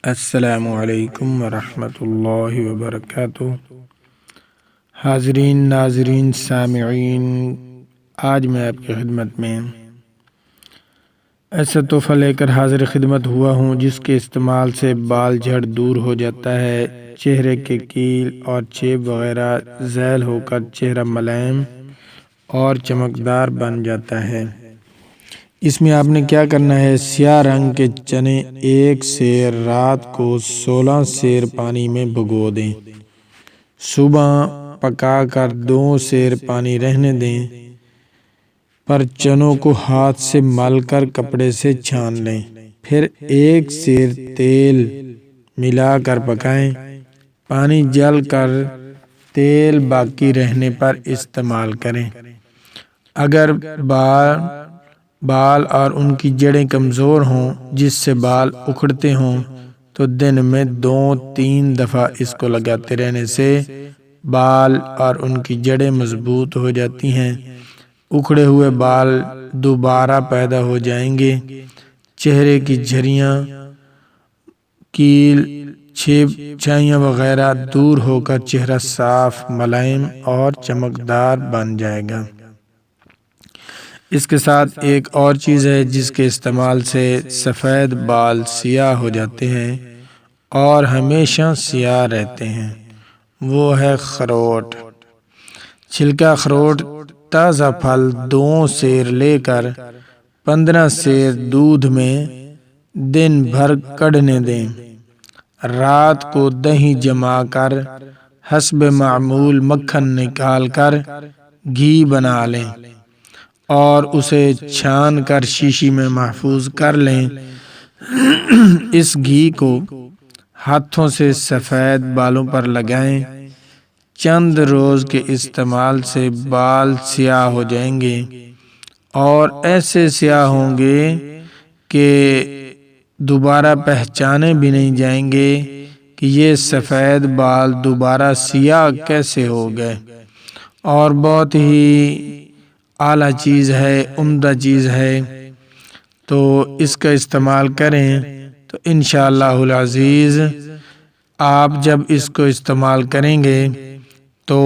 السلام علیکم ورحمۃ اللہ وبرکاتہ۔ حاضرین، ناظرین، سامعین، آج میں آپ کی خدمت میں ایسا تحفہ لے کر حاضر خدمت ہوا ہوں جس کے استعمال سے بال جھڑ دور ہو جاتا ہے، چہرے کے کیل اور چیب وغیرہ ذیل ہو کر چہرہ ملائم اور چمکدار بن جاتا ہے۔ اس میں آپ نے کیا کرنا ہے، سیاہ رنگ کے چنے 1 سیر رات کو 16 سیر پانی میں بھگو دیں، صبح پکا کر 2 سیر پانی رہنے دیں، پر چنوں کو ہاتھ سے مل کر کپڑے سے چھان لیں، پھر 1 سیر تیل ملا کر پکائیں، پانی جل کر تیل باقی رہنے پر استعمال کریں۔ اگر بال اور ان کی جڑیں کمزور ہوں جس سے بال اکھڑتے ہوں تو دن میں 2-3 دفعہ اس کو لگاتے رہنے سے بال اور ان کی جڑیں مضبوط ہو جاتی ہیں، اکھڑے ہوئے بال دوبارہ پیدا ہو جائیں گے، چہرے کی جھریاں، کیل، چھائیاں وغیرہ دور ہو کر چہرہ صاف، ملائم اور چمکدار بن جائے گا۔ اس کے ساتھ ایک اور چیز ہے جس کے استعمال سے سفید بال سیاہ ہو جاتے ہیں اور ہمیشہ سیاہ رہتے ہیں، وہ ہے اخروٹ۔ چھلکا اخروٹ تازہ پھل 2 سیر لے کر 15 سیر دودھ میں دن بھر کڑھنے دیں، رات کو دہی جما کر حسب معمول مکھن نکال کر گھی بنا لیں اور اسے چھان کر شیشی میں محفوظ کر لیں۔ اس گھی کو ہاتھوں سے سفید بالوں پر لگائیں، چند روز کے استعمال سے بال سیاہ ہو جائیں گے اور ایسے سیاہ ہوں گے کہ دوبارہ پہچانے بھی نہیں جائیں گے کہ یہ سفید بال دوبارہ سیاہ کیسے ہو گئے، اور بہت ہی اعلیٰ چیز ہے، عمدہ چیز ہے، تو اس کا استعمال کریں تو انشاءاللہ العزیز آپ جب اس کو استعمال کریں گے تو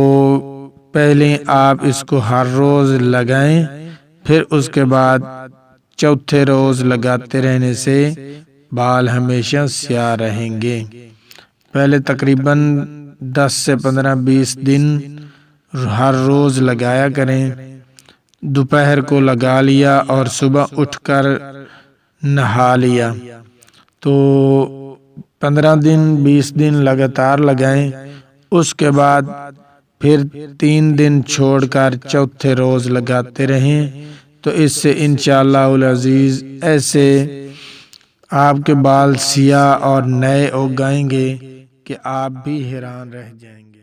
پہلے آپ اس کو ہر روز لگائیں، پھر اس کے بعد چوتھے روز لگاتے رہنے سے بال ہمیشہ سیاہ رہیں گے۔ پہلے تقریباً 10 سے 15-20 دن ہر روز لگایا کریں، دوپہر کو لگا لیا اور صبح اٹھ کر نہا لیا، تو 15 دن 20 دن لگاتار لگائیں، اس کے بعد پھر 3 دن چھوڑ کر چوتھے روز لگاتے رہیں، تو اس سے انشاءاللہ العزیز ایسے آپ کے بال سیاہ اور نئے اگ آئیں گے کہ آپ بھی حیران رہ جائیں گے۔